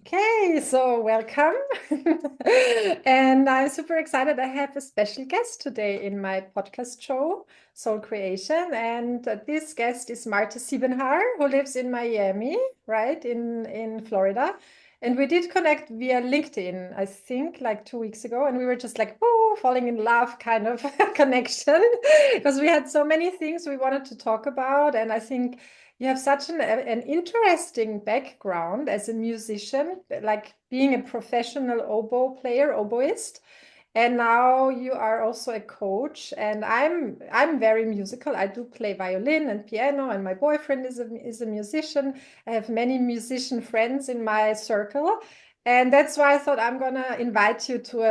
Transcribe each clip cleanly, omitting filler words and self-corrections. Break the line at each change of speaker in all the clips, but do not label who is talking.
Okay, so welcome. And I'm super excited. I have a special guest today in my podcast show, Soul Creation. And this guest is Marte Siebenhar, who lives in Miami, right, in Florida. And we did connect via LinkedIn, I think, like 2 weeks ago. And we were just like, oh, falling in love kind of connection because we had so many things we wanted to talk about. And I think you have such an interesting background as a musician, like being a professional oboe player, oboist, and now you are also a coach. And I'm very musical. I do play violin and piano, and my boyfriend is a musician. I have many musician friends in my circle. And that's why I thought I'm gonna invite you to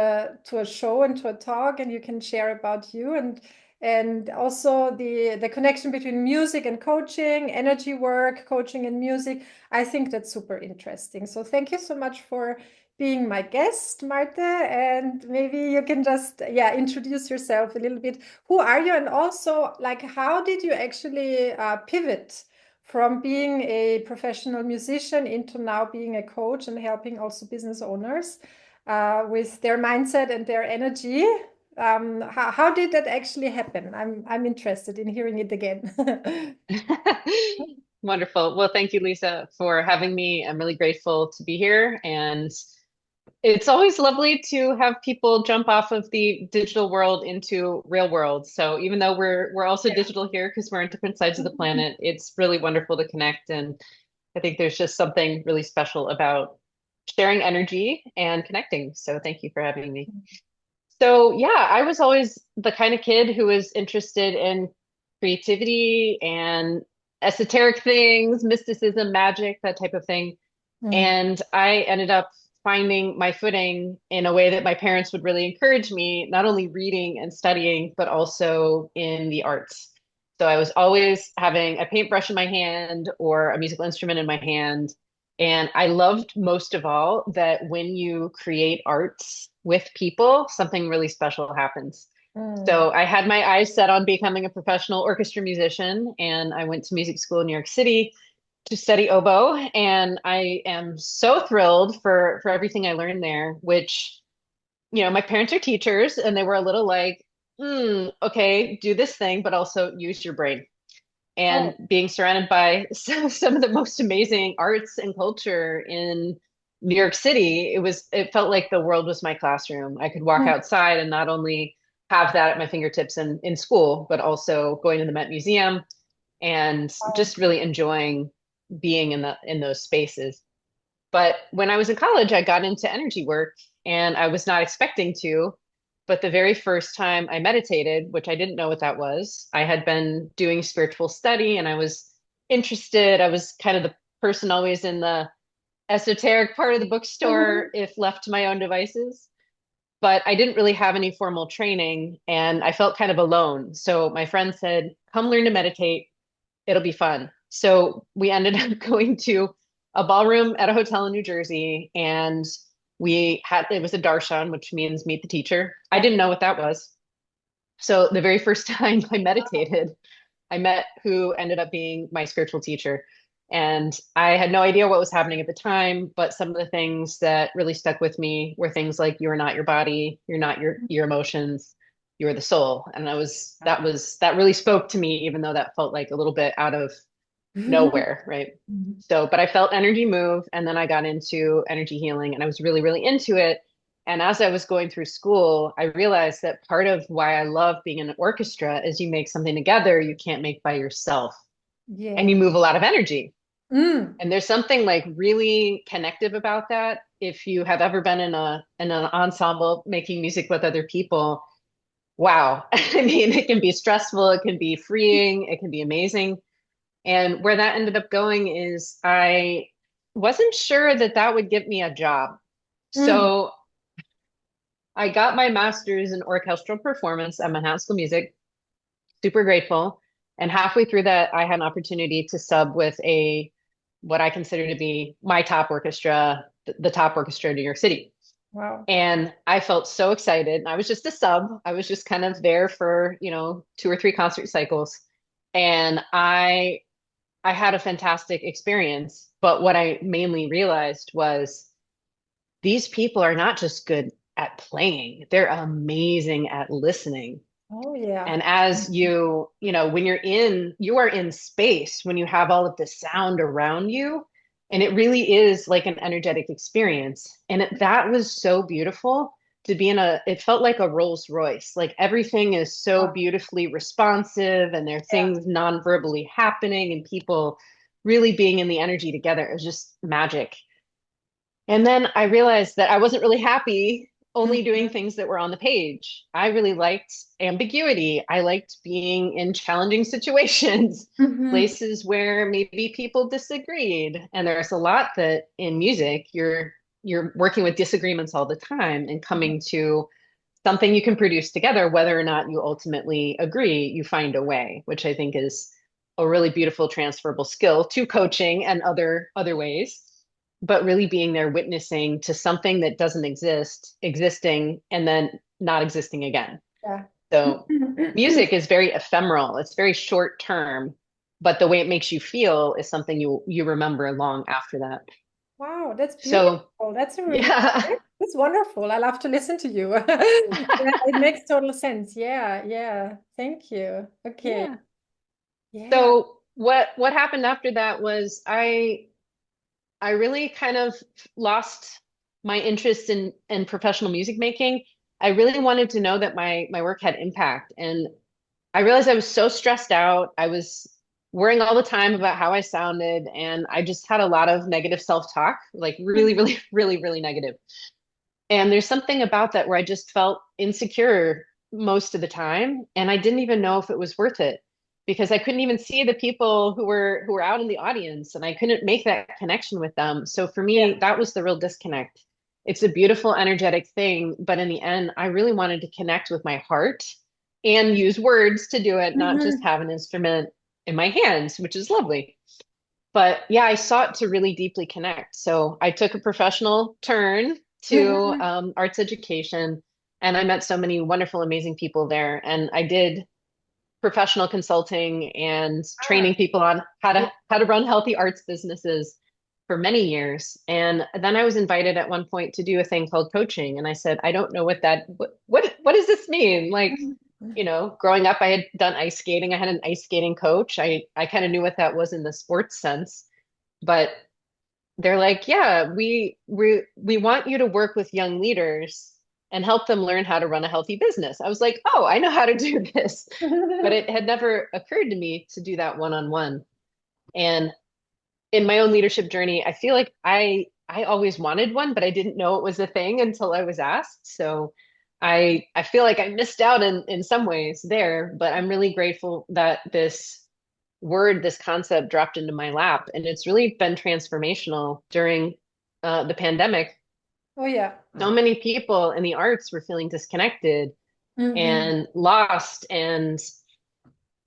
a show and to a talk, and you can share about you and also the connection between music and coaching, energy work, coaching and music. I think that's super interesting. So thank you so much for being my guest, Marte, and maybe you can just introduce yourself a little bit. Who are you, and also like how did you actually pivot from being a professional musician into now being a coach and helping also business owners with their mindset and their energy? How did that actually happen? I'm interested in hearing it again.
Wonderful. Well, thank you, Lisa, for having me. I'm really grateful to be here. And it's always lovely to have people jump off of the digital world into real world. So even though we're also
Yeah.
digital here because we're on different sides of the planet, it's really wonderful to connect. And I think there's just something really special about sharing energy and connecting. So thank you for having me. So yeah, I was always the kind of kid who was interested in creativity and esoteric things, mysticism, magic, that type of thing.
Mm.
And I ended up finding my footing in a way that my parents would really encourage me, not only reading and studying, but also in the arts. So I was always having a paintbrush in my hand or a musical instrument in my hand. And I loved most of all that when you create arts with people, something really special happens.
Mm.
So I had my eyes set on becoming a professional orchestra musician, and I went to music school in New York City to study oboe, and I am so thrilled for everything I learned there, which, my parents are teachers and they were a little like, okay, do this thing, but also use your brain. And
Oh.
being surrounded by some of the most amazing arts and culture in New York City, it felt like the world was my classroom. I could walk
Mm.
outside and not only have that at my fingertips in school, but also going to the Met Museum and
Wow.
just really enjoying being in those spaces. But when I was in college, I got into energy work and I was not expecting to. But the very first time I meditated, which I didn't know what that was, I had been doing spiritual study and I was interested. I was kind of the person always in the esoteric part of the bookstore
Mhm.
if left to my own devices. But I didn't really have any formal training and I felt kind of alone. So my friend said, come learn to meditate. It'll be fun. So we ended up going to a ballroom at a hotel in New Jersey, and it was a darshan, which means meet the teacher. I
Yeah.
didn't know what that was. So the very first time I meditated, I met who ended up being my spiritual teacher. And I had no idea what was happening at the time, but some of the things that really stuck with me were things like you are not your body, you're not your emotions, you're the soul. And that really spoke to me, even though that felt like a little bit out of nowhere, right? So, but I felt energy move, and then I got into energy healing, and I was really, really into it. And as I was going through school, I realized that part of why I love being in an orchestra is you make something together you can't make by yourself, and
Yeah.
you move a lot of energy.
Mm.
And there's something like really connective about that. If you have ever been in an ensemble making music with other people, wow. I mean, it can be stressful, it can be freeing, it can be amazing. And where that ended up going is I wasn't sure that that would get me a job.
Mm.
So I got my master's in orchestral performance at Manhattan School of Music, super grateful. And halfway through that, I had an opportunity to sub with what I consider to be my top orchestra, the top orchestra in New York City.
Wow.
And I felt so excited. I was just a sub. I was just kind of there for, 2 or 3 concert cycles. And I had a fantastic experience, but what I mainly realized was these people are not just good at playing, they're amazing at listening.
Oh, yeah.
And as when you are in space when you have all of the sound around you. And it really is like an energetic experience. And that was so beautiful to be it felt like a Rolls Royce. Like everything is so
Wow.
beautifully responsive and there are
Yeah.
things non-verbally happening and people really being in the energy together. It was just magic. And then I realized that I wasn't really happy only doing
Mhm.
things that were on the page. I really liked ambiguity. I liked being in challenging situations,
Mhm.
places where maybe people disagreed. And there's a lot that in music you're working with disagreements all the time and coming to something you can produce together, whether or not you ultimately agree, you find a way, which I think is a really beautiful transferable skill to coaching and other ways. But really being there witnessing to something that doesn't exist, existing, and then not existing again.
Yeah.
So music is very ephemeral, it's very short term, but the way it makes you feel is something you remember long after that.
Wow, that's
So
beautiful. That's a really,
yeah,
that's wonderful. I love to listen to you. Yeah, it makes total sense. Yeah, yeah. Thank you. Okay.
yeah.
Yeah.
So what happened after that was I really kind of lost my interest in professional music making. I really wanted to know that my work had impact, and I realized I was so stressed out. I was worrying all the time about how I sounded, and I just had a lot of negative self-talk, like really, really, really, really negative. And there's something about that where I just felt insecure most of the time, and I didn't even know if it was worth it because I couldn't even see the people who were out in the audience, and I couldn't make that connection with them. So for
Yeah.
me, that was the real disconnect. It's a beautiful, energetic thing, but in the end, I really wanted to connect with my heart and use words to do it, not just
Mhm.
have an instrument in my hands, which is lovely. But yeah, I sought to really deeply connect. So I took a professional turn to
Mhm.
arts education, and I met so many wonderful, amazing people there. And I did professional consulting and
Ah,
training people on
yeah.
how to run healthy arts businesses for many years. And then I was invited at one point to do a thing called coaching, and I said, I don't know what does this mean? Like,
Mhm.
growing up, I had done ice skating. I had an ice skating coach. I kind of knew what that was in the sports sense, but they're like, yeah, we want you to work with young leaders and help them learn how to run a healthy business. I was like, oh, I know how to do this. But it had never occurred to me to do that one-on-one. And in my own leadership journey, I feel like I always wanted one, but I didn't know it was a thing until I was asked. So I feel like I missed out in some ways there, but I'm really grateful that this concept dropped into my lap, and it's really been transformational during the pandemic.
Oh, yeah.
So many people in the arts were feeling disconnected
Mhm.
and lost and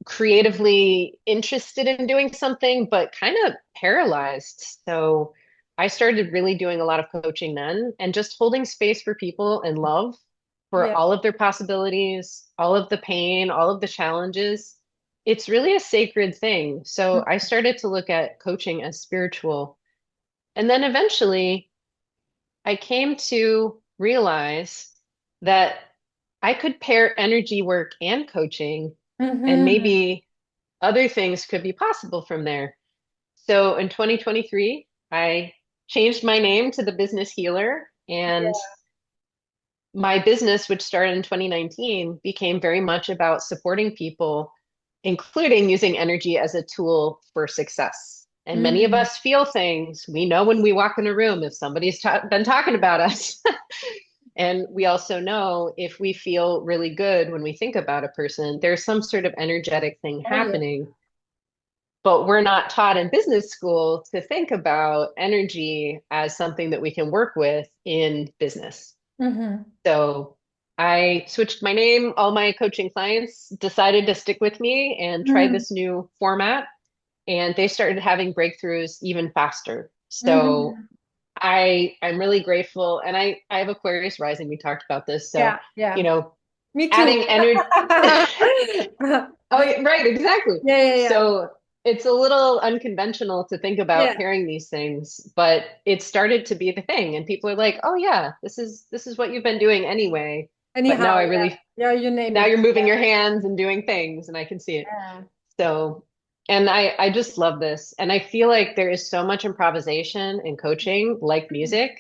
creatively interested in doing something, but kind of paralyzed. So I started really doing a lot of coaching then and just holding space for people and love for
Yeah.
all of their possibilities, all of the pain, all of the challenges. It's really a sacred thing. So I started to look at coaching as spiritual. And then eventually I came to realize that I could pair energy work and coaching, and
Mhm.
maybe other things could be possible from there. So in 2023, I changed my name to the Business Healer, and my business, which started in 2019, became very much about supporting people, including using energy as a tool for success. And many of
Mhm.
us feel things. We know when we walk in a room if somebody's been talking about us. And we also know if we feel really good when we think about a person, there's some sort of energetic thing
Oh, yeah.
happening. But we're not taught in business school to think about energy as something that we can work with in business.
Mhm.
So I switched my name. All my coaching clients decided to stick with me and try
Mhm.
this new format, and they started having breakthroughs even faster. So
Mhm.
I'm really grateful, and I have Aquarius rising. We talked about this, so
Yeah, yeah.
you know,
Me too.
adding energy. Oh, yeah, right, exactly.
Yeah, yeah, yeah.
So it's a little unconventional to think about
Yeah.
pairing these things, but it started to be the thing, and people are like, "Oh yeah, this is what you've been doing anyway." But now
Anyhow,
I
yeah.
really
Yeah, you name
now
it.
you're moving your hands and doing things, and I can see it.
Yeah.
So, and I just love this, and I feel like there is so much improvisation and coaching, like music.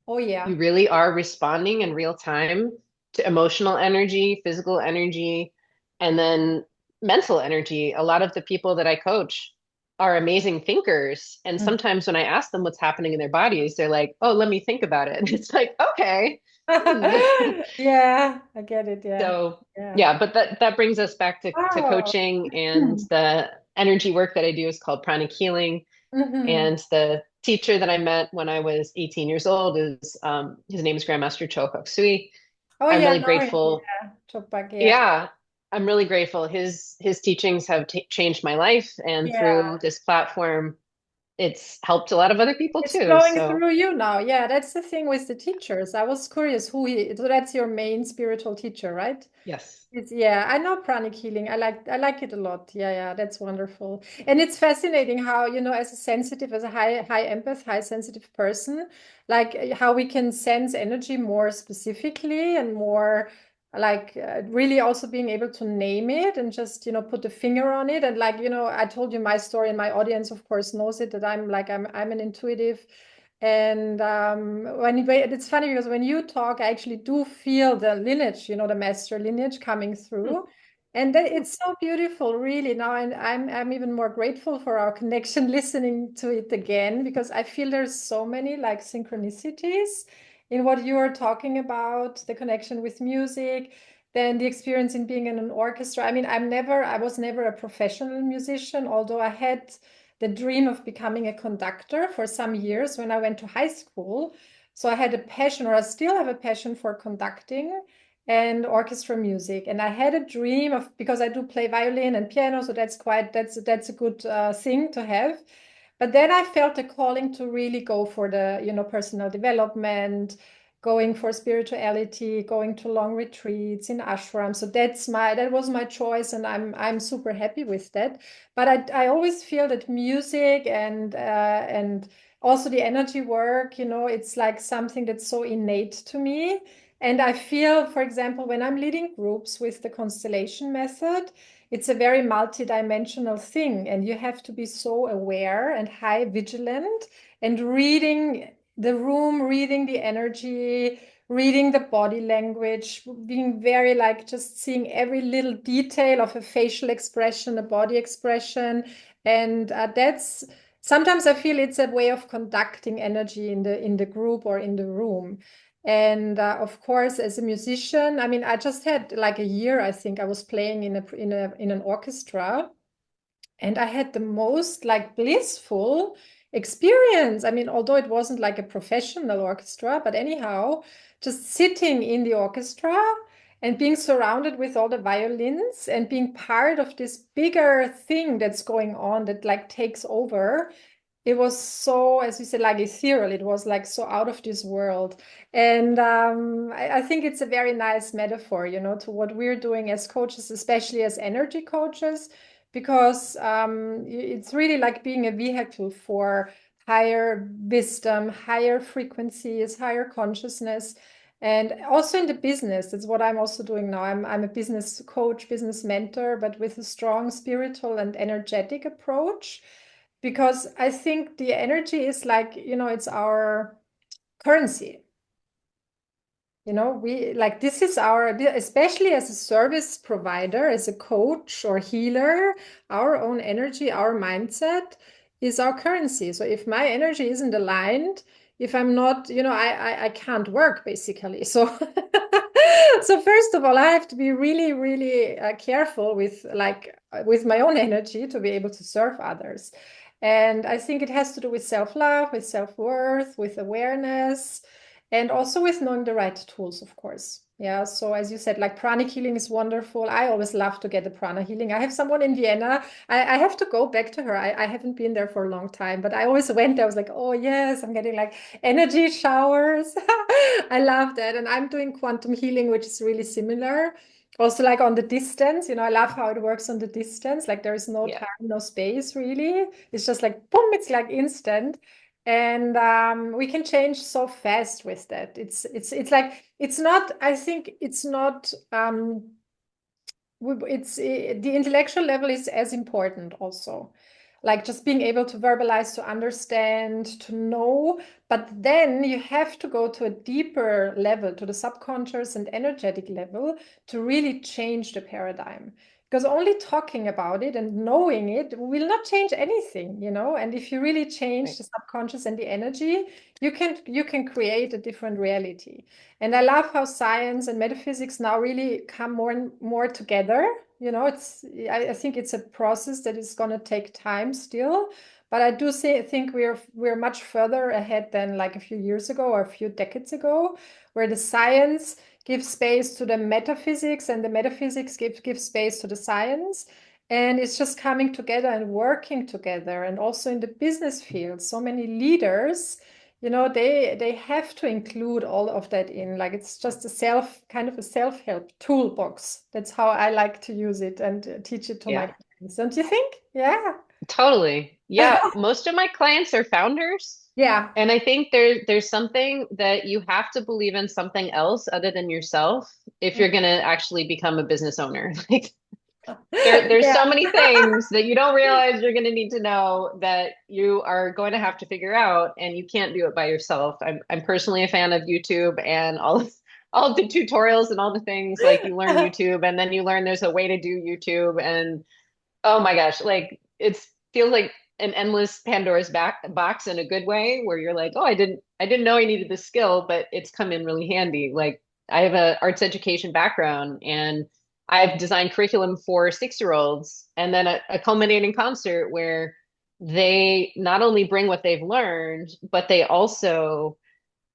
Oh yeah.
You really are responding in real time to emotional energy, physical energy, and then mental energy. A lot of the people that I coach are amazing thinkers. And
Mm.
sometimes when I ask them what's happening in their bodies, they're like, oh, let me think about it. It's like, okay. Hmm.
Yeah, I get it. Yeah.
So
Yeah.
yeah, but that brings us back to
Oh.
coaching, and the energy work that I do is called pranic healing.
Hmm.
And the teacher that I met when I was 18 years old is his name is Grandmaster Cho Kok Sui.
Oh
I'm
yeah,
really
no,
grateful.
yeah. Chopak, yeah.
Yeah, I'm really grateful. His teachings have changed my life, and
Yeah.
through this platform, it's helped a lot of other people
It's
too.
flowing
So
through you now. Yeah, that's the thing with the teachers. I was curious who he, so that's your main spiritual teacher, right?
yes.
It's, yeah, I know pranic healing. I like it a lot. Yeah, yeah, that's wonderful. And it's fascinating how, as a sensitive, as a high empath, high sensitive person, like how we can sense energy more specifically and more like really also being able to name it and just, put a finger on it. And like, I told you my story and my audience, of course, knows it that I'm an intuitive. And it's funny because when you talk, I actually do feel the lineage, the master lineage coming
Hmm.
through, and it's so beautiful, really. Now, and I'm even more grateful for our connection, listening to it again, because I feel there's so many like synchronicities in what you are talking about, the connection with music, then the experience in being in an orchestra. I mean, I was never a professional musician, although I had the dream of becoming a conductor for some years when I went to high school. So I had a passion, or I still have a passion for conducting and orchestra music. And I had a dream of, because I do play violin and piano, so that's a good thing to have. But then I felt a calling to really go for the, personal development, going for spirituality, going to long retreats in ashram. So that was my choice, and I'm super happy with that. But I always feel that music and also the energy work, it's like something that's so innate to me. And I feel, for example, when I'm leading groups with the constellation method, it's a very multidimensional thing, and you have to be so aware and high vigilant and reading the room, reading the energy, reading the body language, being very like just seeing every little detail of a facial expression, a body expression. And that's sometimes I feel it's a way of conducting energy in the group or in the room. And of course, as a musician, I mean, I just had like a year, I think I was playing in an orchestra, and I had the most like blissful experience. I mean, although it wasn't like a professional orchestra, but anyhow, just sitting in the orchestra and being surrounded with all the violins and being part of this bigger thing that's going on that like takes over. It was so, as you said, like ethereal. It was like so out of this world. And I think it's a very nice metaphor, to what we're doing as coaches, especially as energy coaches, because it's really like being a vehicle for higher wisdom, higher frequencies, higher consciousness. And also in the business, that's what I'm also doing now. I'm a business coach, business mentor, but with a strong spiritual and energetic approach, because I think the energy is like, it's our currency. We like this is our, especially as a service provider, as a coach or healer, our own energy, our mindset is our currency. So if my energy isn't aligned, if I'm not, I can't work basically. So so first of all, I have to be really, really careful with my own energy to be able to serve others. And I think it has to do with self-love, with self-worth, with awareness, and also with knowing the right tools, of course. Yeah. So as you said, like prana healing is wonderful. I always love to get the prana healing. I have someone in Vienna. I have to go back to her. I haven't been there for a long time, but I always went there. I was like, oh yes, I'm getting like energy showers. I love that. And I'm doing quantum healing, which is really similar. Also, like on the distance, I love how it works on the distance. Like there is no
Yeah.
time, no space really. It's just like boom, it's like instant. And we can change so fast with that. It's like it's not, I think it's not the intellectual level is as important also, like just being able to verbalize, to understand, to know, but then you have to go to a deeper level, to the subconscious and energetic level, to really change the paradigm, because only talking about it and knowing it will not change anything, and if you really change
Right.
the subconscious and the energy, you can create a different reality. And I love how science and metaphysics now really come more and more together. I think it's a process that is going to take time still, but I do think we're much further ahead than like a few years ago or a few decades ago, where the science gives space to the metaphysics and the metaphysics gives space to the science. And it's just coming together and working together. And also in the business field, so many leaders, they have to include all of that in, like it's just kind of a self-help toolbox. That's how I like to use it and teach it to my
Yeah.
clients, don't you think? Yeah.
Totally. Yeah. Most of my clients are founders.
Yeah.
And I think there's something that you have to believe in something else other than yourself if you're gonna actually become a business owner. Like there's
Yeah.
so many things that you don't realize you're gonna need to know that you are going to have to figure out, and you can't do it by yourself. I'm personally a fan of YouTube and all of the tutorials and all the things like you learn YouTube and then you learn there's a way to do YouTube and oh my gosh, like it's feels like an endless Pandora's box in a good way where you're like, oh, I didn't know I needed this skill, but it's come in really handy. Like I have a arts education background and I've designed curriculum for 6-year-olds and then a culminating concert where they not only bring what they've learned, but they also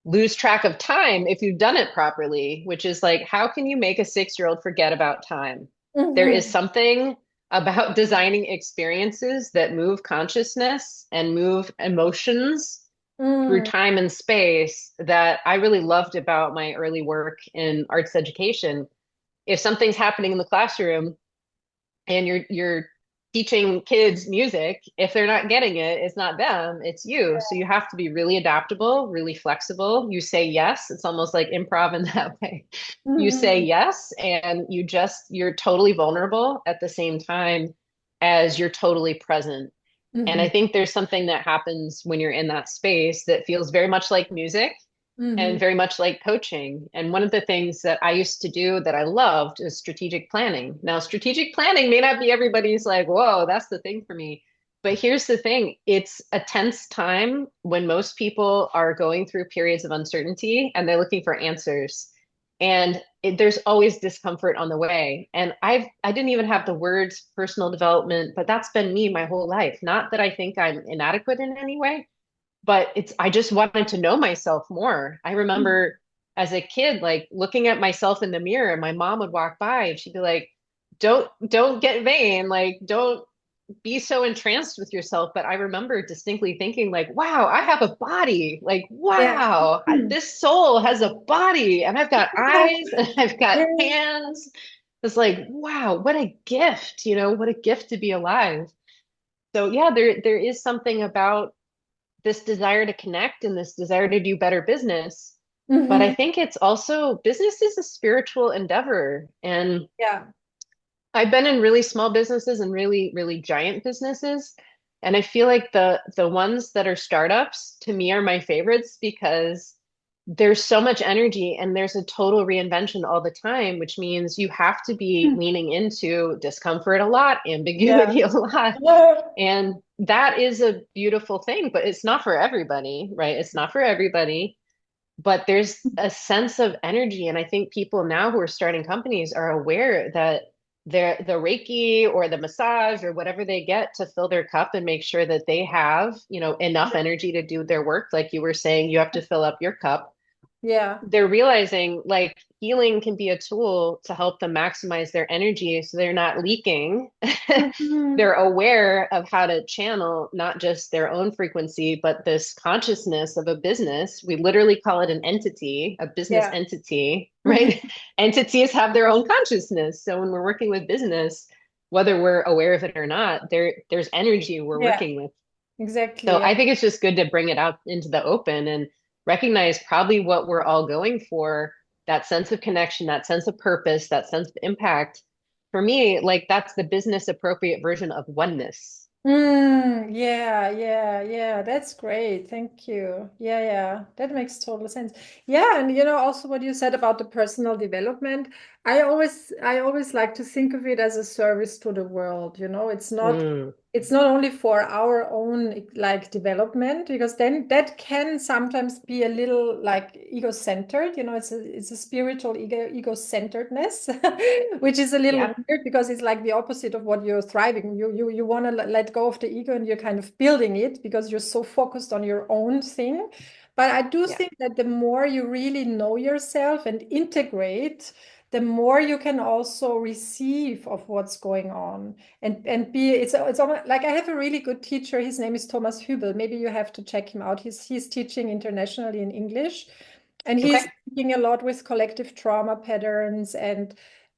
lose track of time if you've done it properly, which is like, how can you make a 6-year-old forget about time? There is
Mhm.
something about designing experiences that move consciousness and move emotions through
Mm.
time and space that I really loved about my early work in arts education. If something's happening in the classroom, and you're teaching kids music, if they're not getting it, it's not them, it's you. So you have to be really adaptable, really flexible. You say yes. It's almost like improv in that way. You say
Mhm.
yes, and you're totally vulnerable at the same time as you're totally present. And I
Mhm.
think there's something that happens when you're in that space that feels very much like music and
Mhm.
very much like coaching. And one of the things that I used to do that I loved is strategic planning. Now, strategic planning may not be everybody's like, whoa, that's the thing for me. But here's the thing, it's a tense time when most people are going through periods of uncertainty and they're looking for answers. And there's always discomfort on the way. And I didn't even have the words personal development, but that's been me my whole life. Not that I think I'm inadequate in any way, but I just wanted to know myself more. I remember as a kid like looking at myself in the mirror and my mom would walk by and she'd be like, don't get vain, like don't be so entranced with yourself. But I remember distinctly thinking like, wow, I have a body, like
Yeah.
wow, this soul has a body and I've got eyes and I've got
Yeah.
hands. It's like, wow, what a gift, what a gift to be alive. So yeah, there is something about this desire to connect and this desire to do better business. But I
Mhm.
think it's also business is a spiritual endeavor. And
Yeah.
I've been in really small businesses and really, really giant businesses. And I feel like the ones that are startups to me are my favorites because there's so much energy and there's a total reinvention all the time, which means you have to be leaning into discomfort a lot,
Yeah.
ambiguity a lot. And that is a beautiful thing, but it's not for everybody, right? It's not for everybody, but there's a sense of energy. And I think people now who are starting companies are aware that the Reiki or the massage or whatever they get to fill their cup and make sure that they have, enough energy to do their work. Like you were saying, you have to fill up your cup.
Yeah.
they're realizing like healing can be a tool to help them maximize their energy so they're not leaking.
Mhm.
They're aware of how to channel not just their own frequency, but this consciousness of a business. We literally call it an entity, a business
Yeah.
entity,
Mhm.
right? Entities have their own consciousness. So when we're working with business, whether we're aware of it or not, there's energy we're
Yeah,
working with.
exactly.
So
Yeah.
I think it's just good to bring it out into the open and recognize probably what we're all going for, that sense of connection, that sense of purpose, that sense of impact. For me, like that's the business appropriate version of oneness.
Yeah, yeah, yeah. That's great. Thank you. Yeah, yeah. That makes total sense. Yeah, and also what you said about the personal development, I always like to think of it as a service to the world,
Mm,
it's not only for our own like development, because then that can sometimes be a little like ego-centered, it's a spiritual ego-centeredness, which is a little
yeah,
weird because it's like the opposite of what you're thriving. You want to let go of the ego and you're kind of building it because you're so focused on your own thing. But I do
yeah,
think that the more you really know yourself and integrate, the more you can also receive of what's going on and be it's almost like I have a really good teacher. His name is Thomas Hübel. Maybe you have to check him out. He's teaching internationally in English, and
okay,
he's working a lot with collective trauma patterns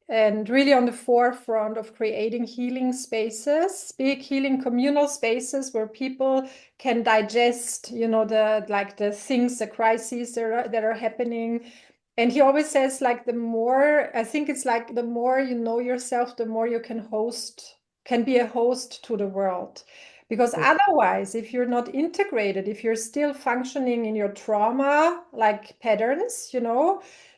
and really on the forefront of creating healing spaces, big healing communal spaces where people can digest, the things, the crises that are happening. And he always says, like, the more, I think it's like the more you know yourself, the more you can be a host to the world. Because
mm,
otherwise, if you're not integrated, if you're still functioning in your trauma like patterns,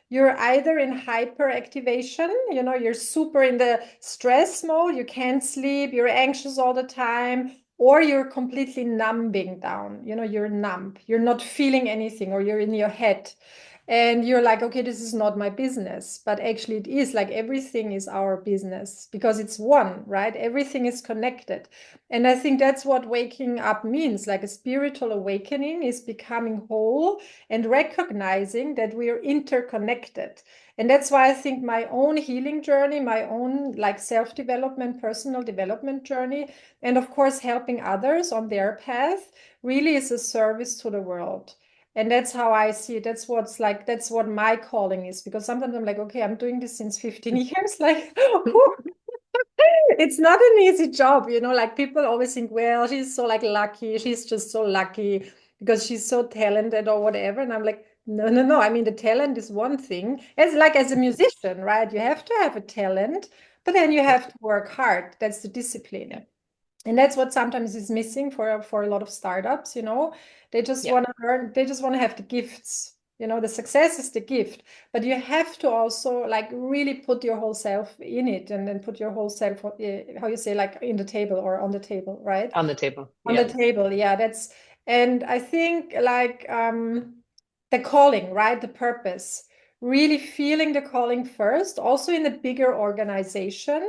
you're either in hyperactivation, you're super in the stress mode, you can't sleep, you're anxious all the time, or you're completely numbing down, you're numb, you're not feeling anything, or you're in your head. And you're like, okay, this is not my business. But actually, it is like everything is our business because it's one, right? Everything is connected. And I think that's what waking up means. Like a spiritual awakening is becoming whole and recognizing that we are interconnected. And that's why I think my own healing journey, my own like self-development, personal development journey, and of course, helping others on their path really is a service to the world. And that's how I see it. That's what my calling is. Because sometimes I'm like, okay, I'm doing this since 15 years. Like, whew, it's not an easy job, like people always think, well, she's so like lucky. She's just so lucky because she's so talented or whatever. And I'm like, no, no, no. I mean, the talent is one thing. It's like as a musician, right? You have to have a talent, but then you
yeah,
have to work hard. That's the
yeah,
discipline. And that's what sometimes is missing for a lot of startups, they just
yeah,
want to learn, they just want to have the gifts, the success is the gift, but you have to also like really put your whole self in it and then put your whole self, how you say, like in the table or on the table, right?
on the table.
On the
Yeah,
table, yeah, and I think like the calling, right? The purpose, really feeling the calling first, also in a bigger organization,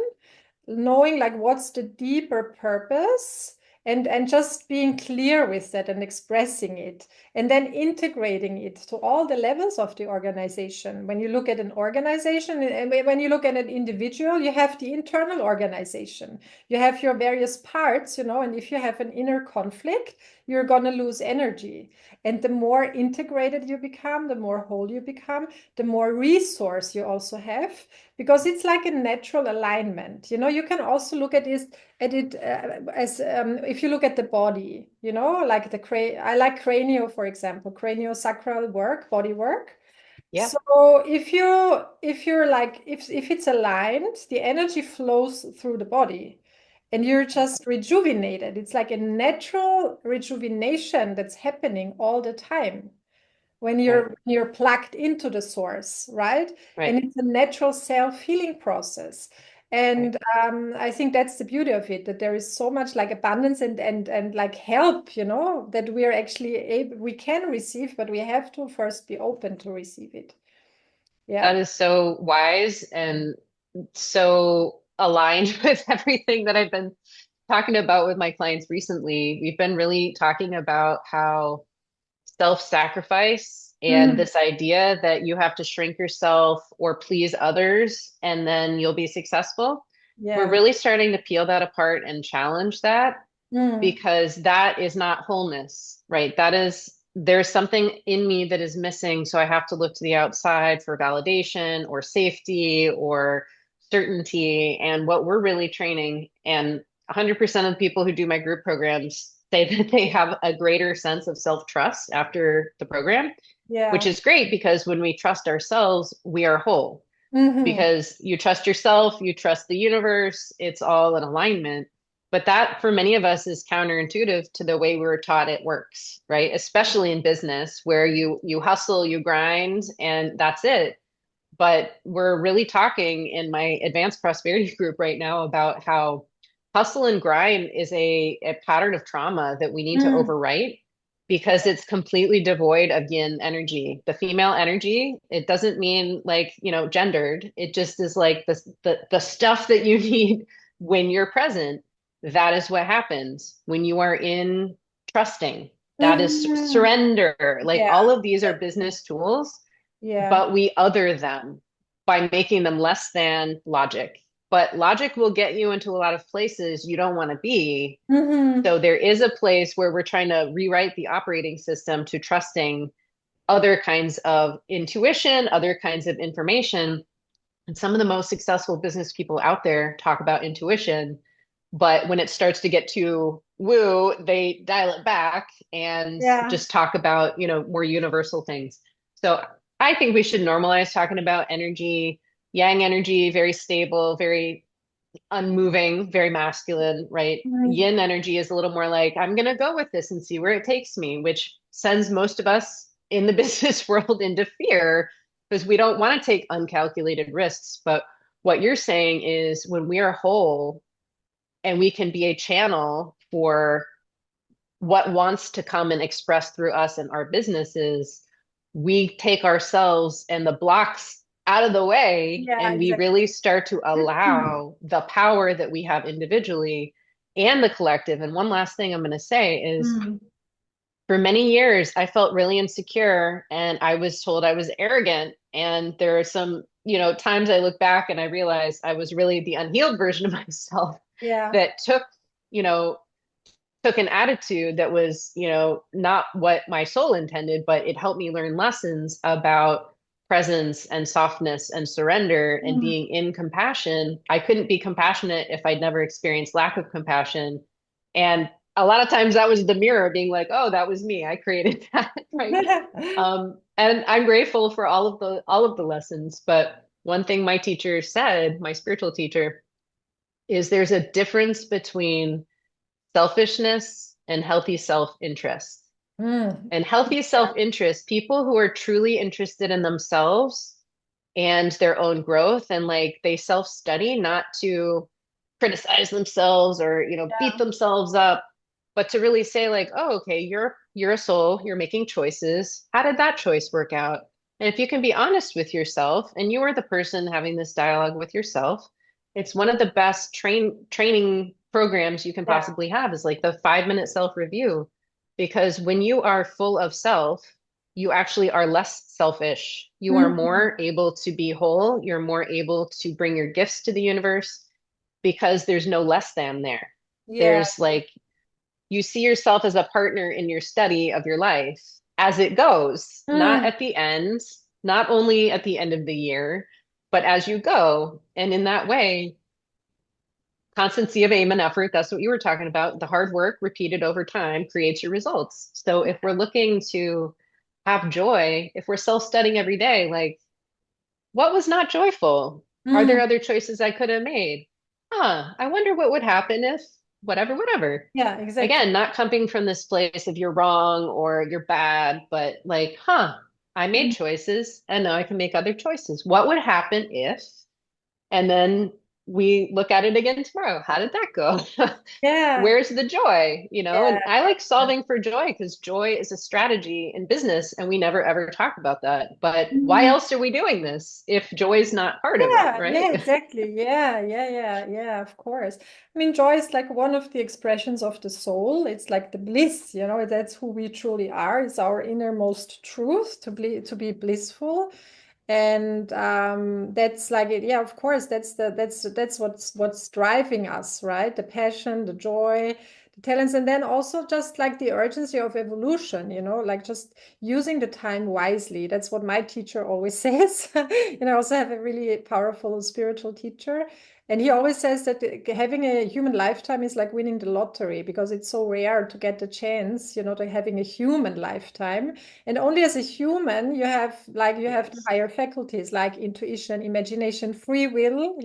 knowing like what's the deeper purpose and just being clear with that and expressing it and then integrating it to all the levels of the organization. When you look at an organization and when you look at an individual, you have the internal organization, you have your various parts, and if you have an inner conflict, you're going to lose energy. And the more integrated you become, the more whole you become, the more resource you also have, because it's like a natural alignment. You can also look at it as if you look at the body, like I like cranio, for example, craniosacral work, body work.
yeah,
So if you're like if it's aligned, the energy flows through the body and you're just rejuvenated. It's like a natural rejuvenation that's happening all the time when
right,
you're plugged into the source, right?
right,
And it's a natural self-healing process.
right.
And I think that's the beauty of it, that there is so much like abundance and like help, that we are actually able, we can receive, but we have to first be open to receive it.
That
Yeah.
is so wise and so aligned with everything that I've been talking about with my clients recently. We've been really talking about how self-sacrifice And
Mm.
this idea that you have to shrink yourself or please others and then you'll be successful, we're
Yeah.
really starting to peel that apart and challenge that,
Mm.
because that is not wholeness, right? That is, there's something in me that is missing. So I have to look to the outside for validation or safety or certainty. And what we're really training, and 100% of the people who do my group programs say that they have a greater sense of self-trust after the program, which
Yeah.
is great because when we trust ourselves, we are whole.
Hmm.
Because you trust yourself, you trust the universe, it's all in alignment. But that, for many of us, is counterintuitive to the way we were taught it works, right? Especially in business, where you hustle, you grind, and that's it. But we're really talking in my advanced prosperity group right now about how hustle and grind is a pattern of trauma that we need to
Mm.
overwrite, because it's completely devoid of yin energy. The female energy, it doesn't mean like, gendered. It just is like the stuff that you need when you're present. That is what happens when you are in trusting. That is
Hmm.
surrender. Like
Yeah.
all of these are
Exactly.
business tools,
Yeah.
but we other them by making them less than logic. But logic will get you into a lot of places you don't want to be.
Hmm.
So there is a place where we're trying to rewrite the operating system to trusting other kinds of intuition, other kinds of information. And some of the most successful business people out there talk about intuition, but when it starts to get too woo, they dial it back and
Yeah.
just talk about, more universal things. So I think we should normalize talking about energy, yang energy, very stable, very unmoving, very masculine, right?
Mm.
Yin energy is a little more like, I'm going to go with this and see where it takes me, which sends most of us in the business world into fear because we don't want to take uncalculated risks. But what you're saying is when we are whole and we can be a channel for what wants to come and express through us and our businesses, we take ourselves and the blocks out of the way
Yeah,
and we
exactly.
really start to allow the power that we have individually and the collective. And one last thing I'm going to say is
Mm.
for many years, I felt really insecure and I was told I was arrogant. And there are some, times I look back and I realize I was really the unhealed version of myself
Yeah.
that you know, took an attitude that was, not what my soul intended, but it helped me learn lessons about presence and softness and surrender and
Mm.
being in compassion. I couldn't be compassionate if I'd never experienced lack of compassion. And a lot of times that was the mirror being like, oh, that was me. I created that, right? And I'm grateful for all of the lessons. But one thing my teacher said, my spiritual teacher, is there's a difference between selfishness and healthy self-interest.
Mm.
And healthy
Yeah.
self-interest, people who are truly interested in themselves and their own growth, and like they self-study not to criticize themselves or, beat
Yeah.
themselves up, but to really say like, oh, okay, you're a soul, you're making choices. How did that choice work out? And if you can be honest with yourself and you are the person having this dialogue with yourself, it's one of the best training programs you can
Yeah.
possibly have is like the 5-minute self-review. Because when you are full of self, you actually are less selfish. You are
Mhm.
more able to be whole. You're more able to bring your gifts to the universe because there's no less than there.
Yeah.
There's like, you see yourself as a partner in your study of your life as it goes, not
Mm.
at the end, not only at the end of the year, but as you go. And in that way, constancy of aim and effort, that's what you were talking about. The hard work repeated over time creates your results. So if we're looking to have joy, if we're self-studying every day, like what was not joyful? Are there
Mm.
other choices I could have made? I wonder what would happen if whatever, whatever.
Yeah, exactly.
Again, not coming from this place of you're wrong or you're bad, but like, I made
Mm.
choices and now I can make other choices. What would happen if? And then we look at it again tomorrow. How did that go?
Yeah,
Where's the joy? You know,
yeah.
and I like solving for joy because joy is a strategy in business, and we never ever talk about that. But why
Mm.
else are we doing this if joy is not part of it,
Yeah,
right?
yeah, exactly. Yeah, of course. I mean, joy is like one of the expressions of the soul. It's like the bliss, that's who we truly are. It's our innermost truth to be blissful. And that's like it. Yeah, of course, that's what's driving us, right? The passion, the joy, the talents, and then also just like the urgency of evolution, like just using the time wisely. That's what my teacher always says. I also have a really powerful spiritual teacher, and he always says that having a human lifetime is like winning the lottery because it's so rare to get the chance, to having a human lifetime. And only as a human, you have the
Yes.
higher faculties like intuition, imagination, free will,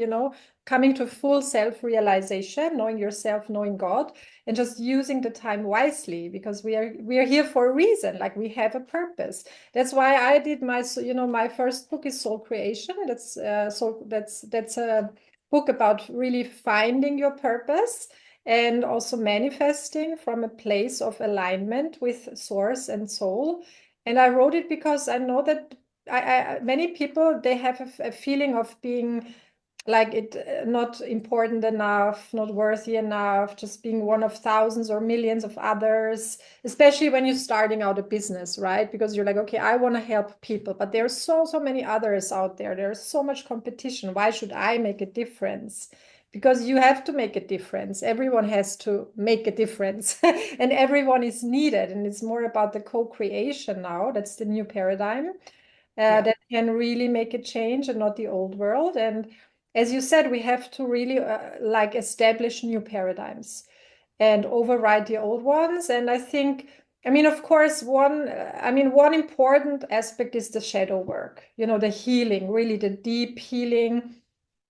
coming to full self-realization, knowing yourself, knowing God, and just using the time wisely because we are here for a reason, like we have a purpose. That's why I did my first book is Soul Creation. That's a book about really finding your purpose and also manifesting from a place of alignment with source and soul. And I wrote it because I know that many people, they have a feeling of being like it not important enough, not worthy enough, just being one of thousands or millions of others, especially when you're starting out a business, right? Because you're like, okay, I want to help people, but there's so many others out there. There's so much competition. Why should I make a difference? Because you have to make a difference. Everyone has to make a difference, and everyone is needed. And it's more about the co-creation now. That's the new paradigm
Yeah.
that can really make a change and not the old world. And as you said, we have to really like establish new paradigms and override the old ones. And I think, I mean, of course, one important aspect is the shadow work, the healing, really the deep healing.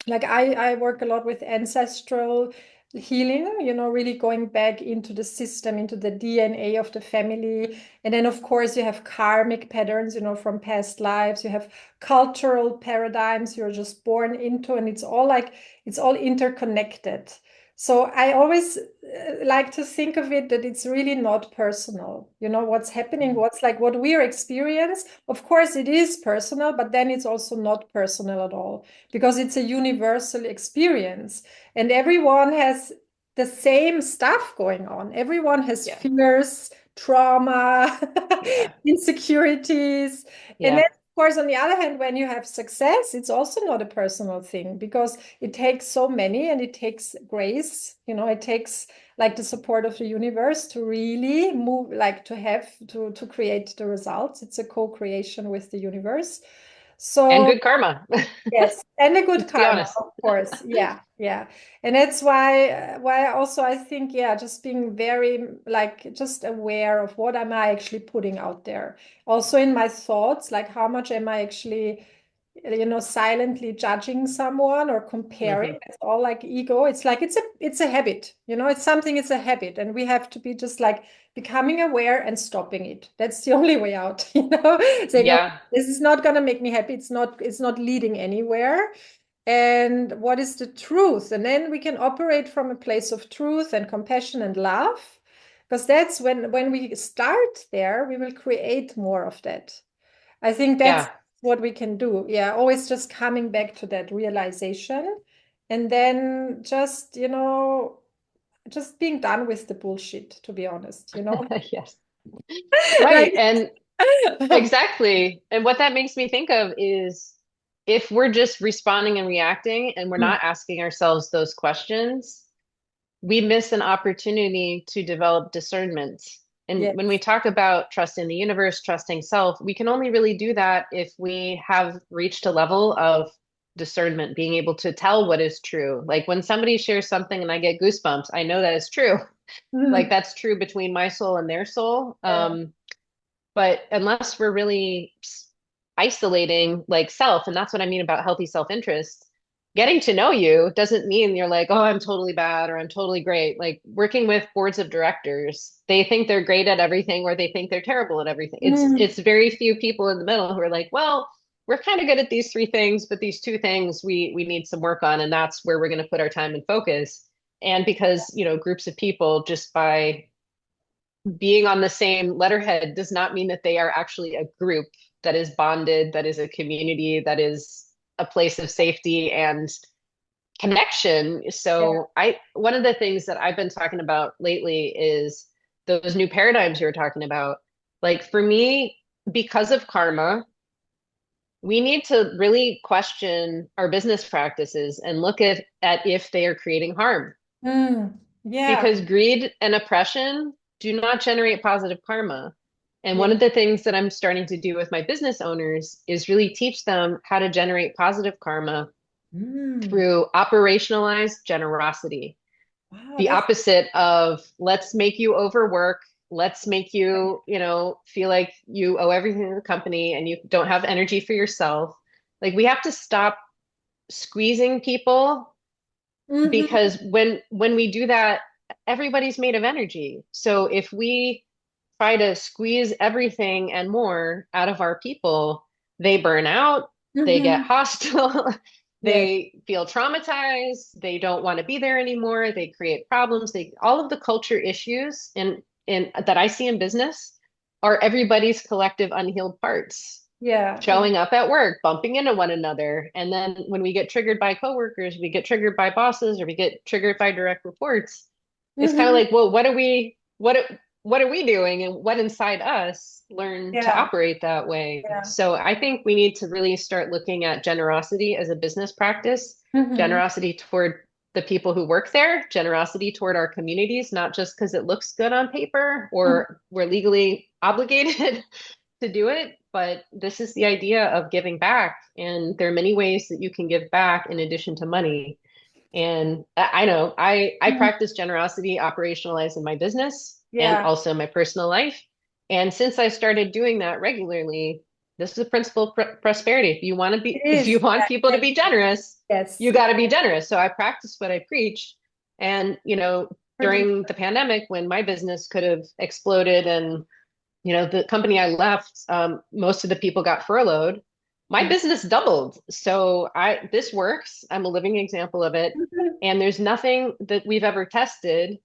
Like I work a lot with ancestral healing, really going back into the system, into the DNA of the family. And then, of course, you have karmic patterns, from past lives. You have cultural paradigms you're just born into, and it's all interconnected. So I always like to think of it that it's really not personal. What's happening,
Mhm.
what's like what we're experiencing. Of course, it is personal, but then it's also not personal at all because it's a universal experience and everyone has the same stuff going on. Everyone has
Yeah.
fears, trauma,
Yeah.
insecurities. And then,
Yeah.
of course, on the other hand, when you have success, it's also not a personal thing because it takes so many and it takes grace. It takes like the support of the universe to really move, like to create the results. It's a co-creation with the universe.
And
So
good karma.
yes, and a good
Let's be
karma,
honest.
of course. Yeah, yeah. And that's why also I think, yeah, just being very like just aware of what am I actually putting out there. Also in my thoughts, like how much am I actually, silently judging someone or comparing.
Hmm.
It's all like ego. It's like it's a habit, it's a habit. And we have to be just like becoming aware and stopping it. That's the only way out, saying, okay,
Yeah.
this is not gonna make me happy. It's not leading anywhere. And what is the truth? And then we can operate from a place of truth and compassion and love. Because that's when we start there, we will create more of that. I think that's
Yeah.
what we can do. Yeah, always just coming back to that realization and then just being done with the bullshit, to be honest,
Yes. Right.
Like,
And exactly. And what that makes me think of is if we're just responding and reacting and we're
Mm,
not asking ourselves those questions, we miss an opportunity to develop discernment. And when we
yes.
talk about trusting the universe, trusting self, we can only really do that if we have reached a level of discernment, being able to tell what is true. Like when somebody shares something and I get goosebumps, I know that is true. Like
Mm,
that's true between my soul and their soul.
yeah.
But unless we're really isolating like self, and that's what I mean about healthy self-interest, getting to know you doesn't mean you're like, oh, I'm totally bad or I'm totally great. Like working with boards of directors, they think they're great at everything or they think they're terrible at everything. It's
Mm,
it's very few people in the middle who are like, well, we're kind of good at these three things, but these two things we need some work on, and that's where we're going to put our time and focus. And because, groups of people, just by being on the same letterhead does not mean that they are actually a group that is bonded, that is a community, that is a place of safety and connection.
Yeah.
So one of the things that I've been talking about lately is those new paradigms you were talking about. Like for me, because of karma, we need to really question our business practices and look at if they are creating harm.
Yeah.
Because greed and oppression do not generate positive karma. And
Yeah.
one of the things that I'm starting to do with my business owners is really teach them how to generate positive karma
Mm.
through operationalized generosity.
Wow,
The
that's
opposite of let's make you overwork, let's make you, feel like you owe everything to the company and you don't have energy for yourself. Like we have to stop squeezing people
hmm
because when we do that, everybody's made of energy. So if we try to squeeze everything and more out of our people, they burn out, they get
hmm
hostile,
Yes.
they feel traumatized, they don't want to be there anymore, they create problems, they all of the culture issues in that I see in business are everybody's collective unhealed parts
Yeah.
showing up at work, bumping into one another. And then when we get triggered by coworkers, we get triggered by bosses, or we get triggered by direct reports, it's kind of
hmm
like, well, what are we doing? And what inside us learn to
Yeah.
operate that way?
Yeah.
So I think we need to really start looking at generosity as a business practice,
hmm
generosity toward the people who work there, generosity toward our communities, not just because it looks good on paper or we're legally obligated to do it, but this is the idea of giving back. And there are many ways that you can give back in addition to money. And I know I practice generosity operationalized in my business and
Yeah.
also my personal life. And since I started doing that regularly, this is a principle of prosperity.
It
If you
is.
want
Yeah,
people to be
exactly.
generous,
Yes.
you got to be generous. So I practice what I preach. And,
Totally.
during the pandemic, when my business could have exploded and the company I left, most of the people got furloughed. My business doubled. So this works. I'm a living example of it.
Mhm.
And there's nothing that we've ever tested.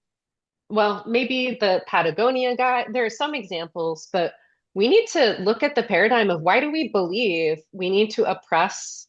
Well, maybe the Patagonia guy, there are some examples, but we need to look at the paradigm of why do we believe we need to oppress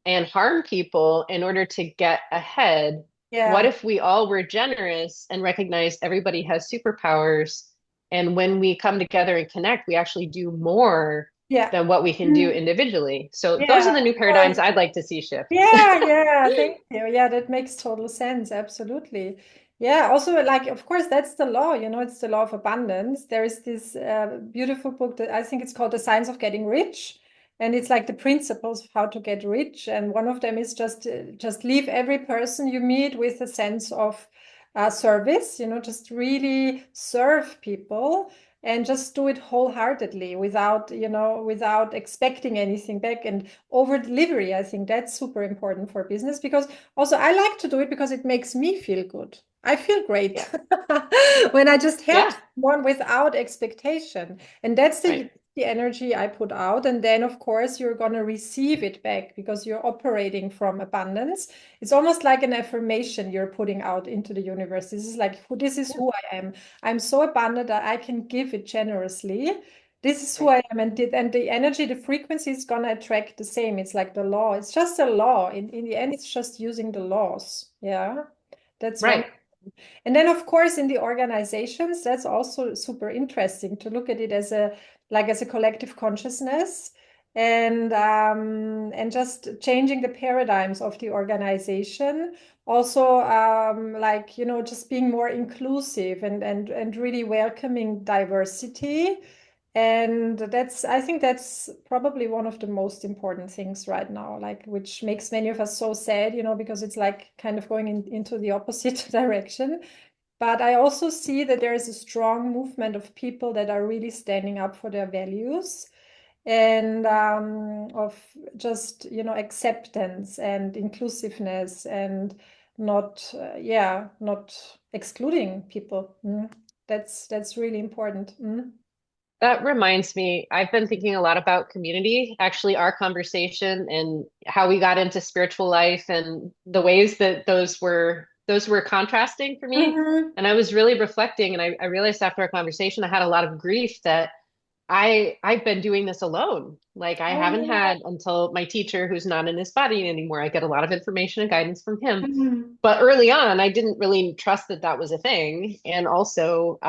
and harm people in order to get ahead? What
Yeah.
if we all were generous and recognized everybody has superpowers? And when we come together and connect, we actually do more
Yeah.
than what we can do
Mhm.
individually. So those
Yeah.
are the new paradigms I'd like to see shift.
Yeah, yeah, thank you. Yeah, that makes total sense. Absolutely. Yeah, also, like, of course, that's the law, it's the law of abundance. There is this beautiful book that I think it's called The Science of Getting Rich. And it's like the principles of how to get rich. And one of them is just leave every person you meet with a sense of service, just really serve people and just do it wholeheartedly without expecting anything back. And over delivery, I think that's super important for business, because also I like to do it because it makes me feel good. I feel great
Yeah.
when I just help
Yeah.
someone without expectation. And that's
Right.
the energy I put out. And then, of course, you're going to receive it back because you're operating from abundance. It's almost like an affirmation you're putting out into the universe. This is like, this is
Yeah.
who I am. I'm so abundant that I can give it generously. This is who
Right.
I am. And the energy, the frequency is going to attract the same. It's like the law. It's just a law. In the end, it's just using the laws. Yeah. That's one.
Right.
And then, of course, in the organizations, that's also super interesting to look at it as a collective consciousness, and just changing the paradigms of the organization. Also, just being more inclusive and really welcoming diversity. And I think that's probably one of the most important things right now, like, which makes many of us so sad, because it's like kind of going into the opposite direction. But I also see that there is a strong movement of people that are really standing up for their values, and of just, acceptance and inclusiveness, and not excluding people. That's really important.
That reminds me, I've been thinking a lot about community, actually, our conversation and how we got into spiritual life and the ways that those were contrasting for me.
Hmm.
And I was really reflecting, and I realized after our conversation, I had a lot of grief that I've been doing this alone. Like I
Oh,
haven't
yeah.
had until my teacher, who's not in his body anymore. I get a lot of information and guidance from him.
Mhm.
But early on, I didn't really trust that that was a thing. And also,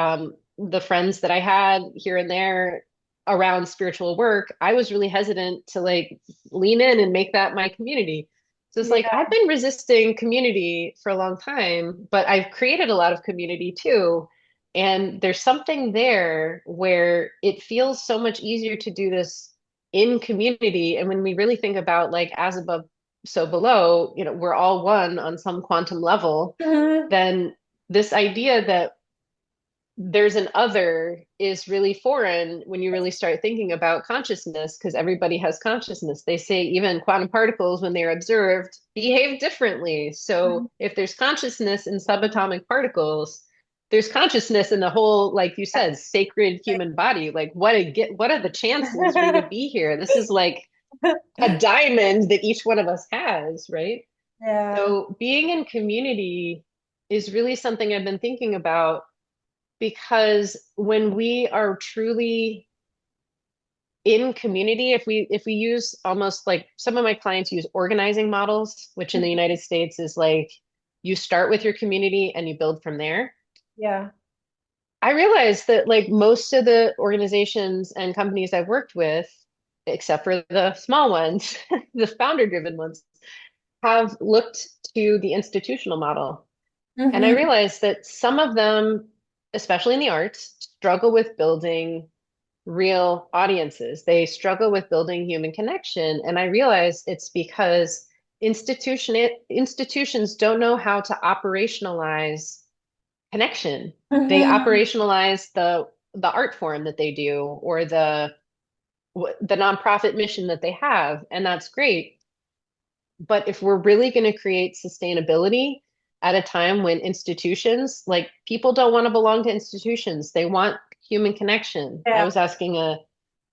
the friends that I had here and there around spiritual work, I was really hesitant to like lean in and make that my community. So it's like
Yeah.
I've been resisting community for a long time, but I've created a lot of community too. And there's something there where it feels so much easier to do this in community. And when we really think about like as above, so below, we're all one on some quantum level,
Mhm.
then this idea that there's an other is really foreign when you really start thinking about consciousness, because everybody has consciousness. They say even quantum particles, when they're observed, behave differently. So if there's consciousness in subatomic particles, there's consciousness in the whole, like you said, sacred human body. Like what are the chances we would be here? This is like a diamond that each one of us has, right?
Yeah.
So being in community is really something I've been thinking about, because when we are truly in community, if we use, almost like some of my clients use organizing models, which in the United States is like you start with your community and you build from there.
Yeah.
I realized that like most of the organizations and companies I've worked with, except for the small ones, the founder driven ones, have looked to the institutional model. And I
Hmm.
realized that some of them, especially in the arts, struggle with building real audiences. They struggle with building human connection. And I realized it's because institutions don't know how to operationalize connection. They
Hmm.
operationalize the art form that they do, or the nonprofit mission that they have, and that's great. But if we're really going to create sustainability at a time when institutions, like people don't want to belong to institutions, they want human connection. I
Yeah.
was asking a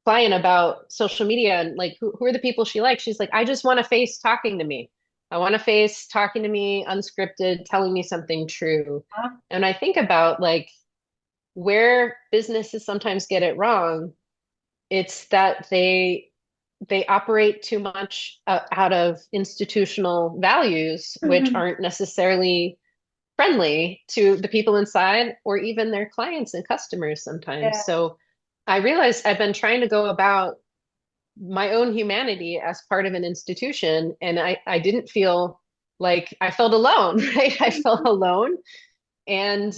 client about social media and like who are the people she likes. She's like, I just want a face talking to me. I want a face talking to me, unscripted, telling me something true. And I think about like where businesses sometimes get it wrong, it's that they operate too much out of institutional values, which
Hmm.
aren't necessarily friendly to the people inside or even their clients and customers sometimes.
Yeah.
So I realized I've been trying to go about my own humanity as part of an institution, and I didn't feel like I felt alone, right? I felt alone. And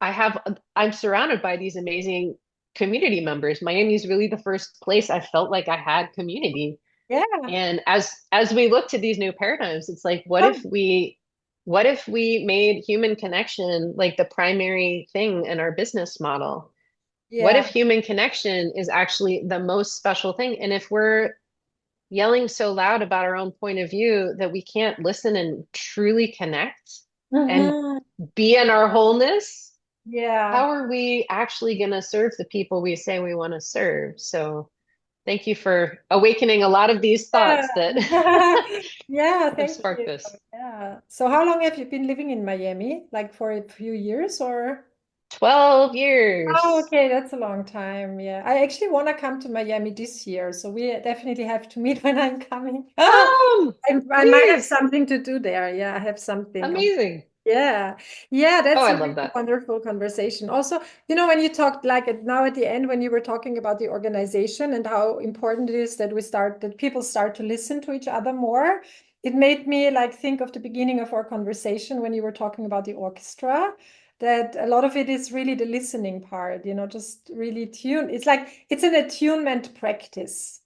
I'm surrounded by these amazing community members. Miami is really the first place I felt like I had community.
Yeah.
And as we look to these new paradigms, it's like, what if we made human connection like the primary thing in our business model? What if
Yeah.
human connection is actually the most special thing? And if we're yelling so loud about our own point of view that we can't listen and truly connect and
Hmm.
be in our wholeness,
Yeah.
how are we actually going to serve the people we say we want to serve? So thank you for awakening a lot of these
Yeah.
thoughts that
Yeah,
have
thank
sparked
you.
this.
Yeah. So how long have you been living in Miami? Like for a few years or?
12
Oh,
years.
okay, that's a long time. Yeah. I actually want to come to Miami this year, so we definitely have to meet when I'm coming.
Come,
I might have
please.
something to do there. Yeah, I have something.
Amazing.
Yeah. Yeah,
Oh,
that's
I
a really
love that.
wonderful conversation. Also, when you talked like now at the end, when you were talking about the organization and how important it is that people start to listen to each other more, it made me like think of the beginning of our conversation when you were talking about the orchestra, that a lot of it is really the listening part, just really tune. It's like it's an attunement practice.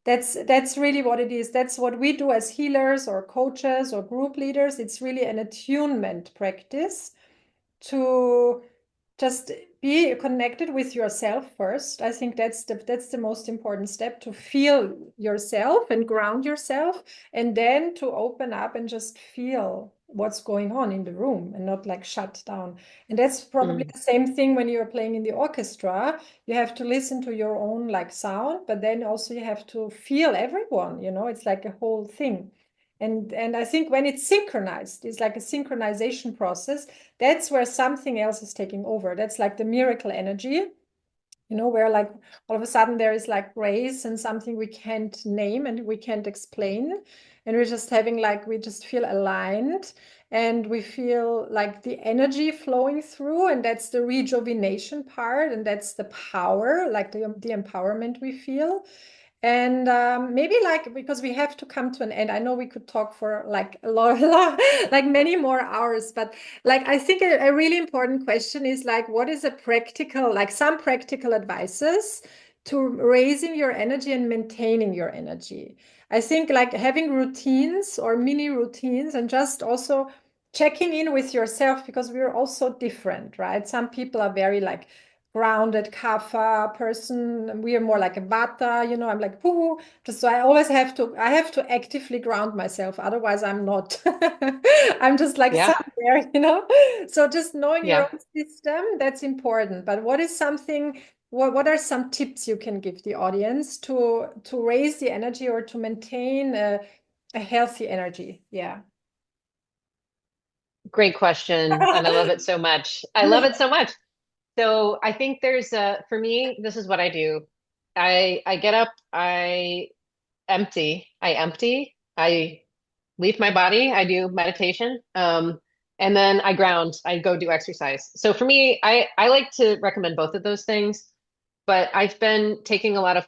That's really what it is. That's what we do as healers or coaches or group leaders. It's really an attunement practice to just be connected with yourself first. I think that's the most important step, to feel yourself and ground yourself, and then to open up and just feel. what's going on in the room and not like shut down. And that's probably
Mm.
the same thing when you're playing in the orchestra. You have to listen to your own like sound, but then also you have to feel everyone, it's like a whole thing. And I think when it's synchronized, it's like a synchronization process. That's where something else is taking over. That's like the miracle energy, where like all of a sudden there is like grace and something we can't name and we can't explain. And we're just having like, we just feel aligned and we feel like the energy flowing through. And that's the rejuvenation part. And that's the power, like the empowerment we feel. And maybe like, because we have to come to an end, I know we could talk for like a lot, like many more hours, but like, I think a really important question is like, what is a practical, like some practical advices to raising your energy and maintaining your energy? I think like having routines or mini routines and just also checking in with yourself because we're also different, right? Some people are very like, grounded kapha person. We are more like a vata, I'm like poo. Just so I have to actively ground myself. Otherwise, I'm not. I'm just like
Yeah.
somewhere. So just knowing your
Yeah.
own system, that's important. But what are some tips you can give the audience to raise the energy or to maintain a healthy energy? Yeah.
Great question. And I love it so much. I love it so much. So I think for me, this is what I do. I get up, I leave my body, I do meditation, and then I ground, I go do exercise. So for me, I like to recommend both of those things, but I've been taking a lot of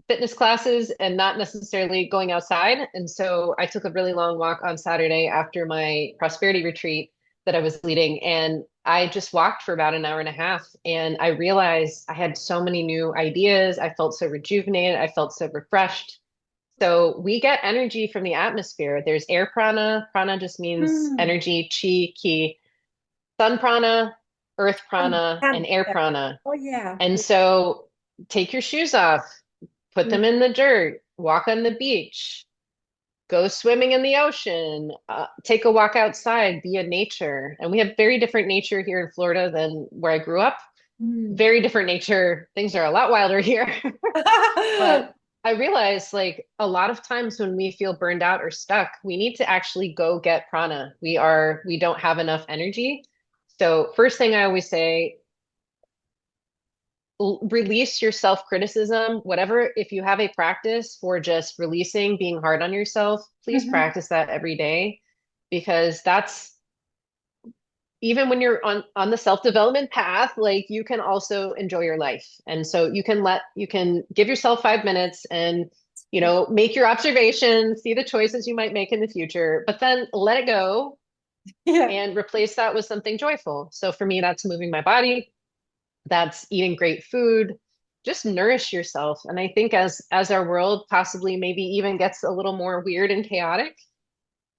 fitness classes and not necessarily going outside. And so I took a really long walk on Saturday after my prosperity retreat that I was leading. And I just walked for about an hour and a half. And I realized I had so many new ideas. I felt so rejuvenated. I felt so refreshed. So we get energy from the atmosphere. There's air prana. Prana just means
Mm.
energy, chi, ki, sun prana, earth prana, and air
Yeah.
prana.
Oh yeah.
And so take your shoes off, put
Mm.
them in the dirt, walk on the beach, go swimming in the ocean, take a walk outside, be in nature. And we have very different nature here in Florida than where I grew up.
Mm.
Very different nature. Things are a lot wilder here. But I realize like a lot of times when we feel burned out or stuck, we need to actually go get prana. We don't have enough energy. So first thing I always say, release your self-criticism, whatever. If you have a practice for just releasing being hard on yourself, please
Mhm.
practice that every day because that's even when you're on the self-development path, like you can also enjoy your life. And so you can give yourself 5 minutes and make your observations, see the choices you might make in the future, but then let it go
Yeah.
and replace that with something joyful. So for me, that's moving my body, that's eating great food, just nourish yourself. And I think as our world possibly maybe even gets a little more weird and chaotic,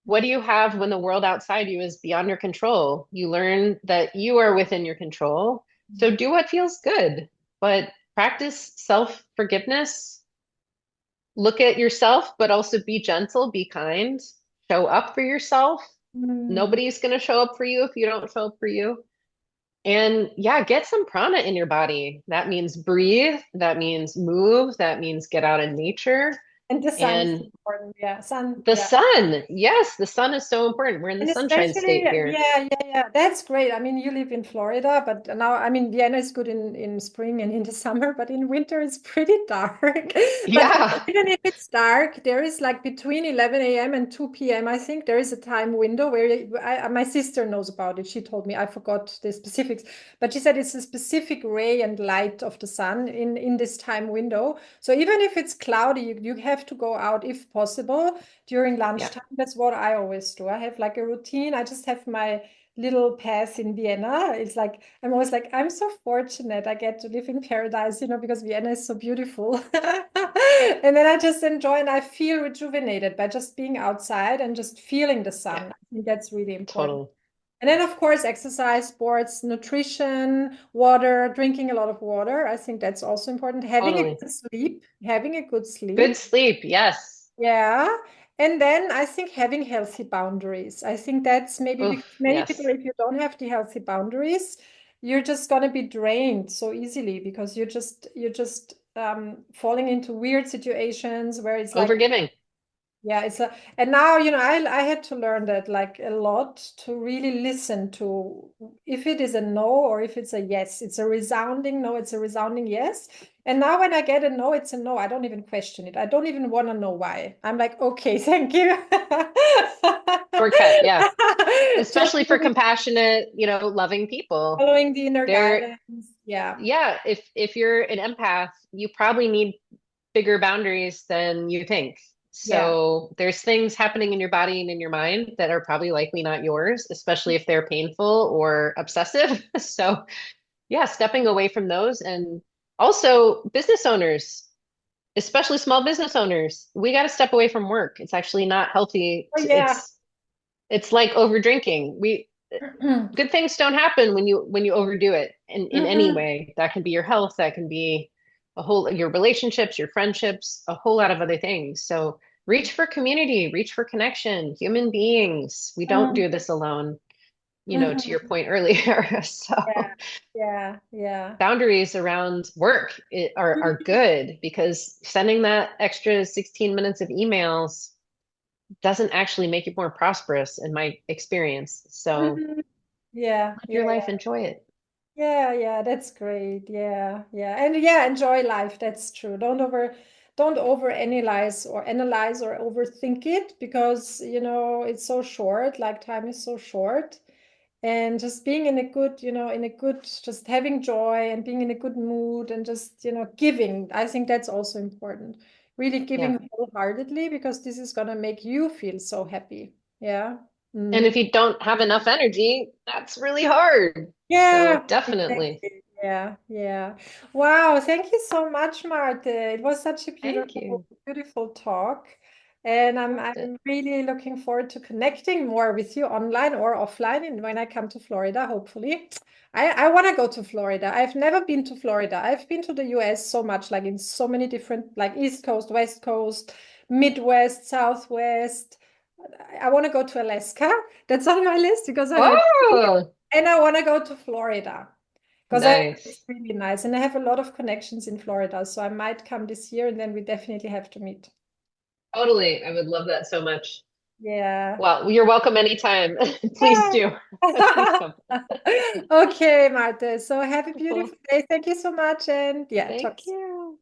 what do you have when the world outside you is beyond your control? You learn that you are within your control. So do what feels good, but practice self-forgiveness. Look at yourself, but also be gentle, be kind, show up for yourself.
Mm.
Nobody's going to show up for you if you don't show up for you. And yeah, get some prana in your body. That means breathe, that means move, that means get out in nature.
And the sun is
And
important. Yeah, sun.
the
Yeah.
sun, yes, the sun is so important. We're in the
And
sunshine
especially,
state here.
yeah, that's great. I mean, you live in Florida, but now, I mean, Vienna is good in spring and in the summer, but in winter it's pretty dark. But
Yeah,
even if it's dark, there is like between 11 a.m. and 2 p.m., I think there is a time window where my sister knows about it. She told me, I forgot the specifics, but she said it's a specific ray and light of the sun in this time window. So even if it's cloudy, you have to go out if possible during
yeah,
lunchtime. That's what I always do. I have like a routine. I just have my little path in Vienna. It's like I'm always like, I'm so fortunate I get to live in paradise, because Vienna is so beautiful. And then I just enjoy and I feel rejuvenated by just being outside and just feeling the
yeah,
sun. I think that's really important.
totally,
And then, of course, exercise, sports, nutrition, water, drinking a lot of water. I think that's also important. Having a
totally.
good sleep, having a good
Good
sleep.
sleep, yes.
Yeah. And then I think having healthy boundaries. I think that's maybe because
Oof,
many people,
yes.
if you don't have the healthy boundaries, you're just gonna be drained so easily because you're just falling into weird situations where it's like,
Overgiving.
yeah, it's a, and now, I had to learn that like a lot to really listen to if it is a no or if it's a yes. It's a resounding no, it's a resounding yes. And now when I get a no, it's a no. I don't even question it. I don't even want to know why. I'm like, okay, thank you.
Shortcut, yeah.
Just
Especially for compassionate, loving people.
following the inner
They're
guidance. Yeah.
Yeah, if you're an empath, you probably need bigger boundaries than you think.
Yeah.
So there's things happening in your body and in your mind that are probably likely not yours, especially if they're painful or obsessive. So yeah, stepping away from those. And also business owners, especially small business owners, we got to step away from work. It's actually not healthy.
Oh, yeah.
It's like over drinking. We Good things don't happen when you overdo it in any
Mhm.
way. That can be your health, that can be your relationships, your friendships, a whole lot of other things. So reach for community, reach for connection, human beings. We don't do
Mhm.
this alone, to your
Mhm.
point earlier.
Yeah.
So
Yeah. Yeah.
boundaries around work are good because sending that extra 16 minutes of emails doesn't actually make you more prosperous in my experience. So
Mhm. Yeah.
live
Yeah.
your life, enjoy it.
Yeah, yeah, that's great. Yeah, yeah. And yeah, enjoy life. That's true. Don't over analyze or overthink it because, it's so short, like time is so short. And just being in a good, just having joy and being in a good mood and just, giving. I think that's also important. Really
Yeah.
giving wholeheartedly because this is gonna make you feel so happy. Yeah.
And
Mm.
if you don't have enough energy, that's really hard. So
Yeah,
definitely.
exactly. Yeah, yeah. Wow, thank you so much, Marte. It was such a
Thank
beautiful,
you.
beautiful talk. And I'm
Loved it.
I'm really looking forward to connecting more with you online or offline and when I come to Florida, hopefully. I want to go to Florida. I've never been to Florida. I've been to the US so much, like in so many different, like East Coast, West Coast, Midwest, Southwest. I want to go to Alaska. That's on my list because I have a
Oh,
and I want to go to Florida because I think it's
nice.
really nice. And I have a lot of connections in Florida. So I might come this year and then we definitely have to meet.
Totally. I would love that so much.
Yeah.
Well, you're welcome anytime. Please do. Please come.
Okay, Marte. So have a
Cool.
beautiful day. Thank you so much. And yeah, talk
Thank
soon.
you.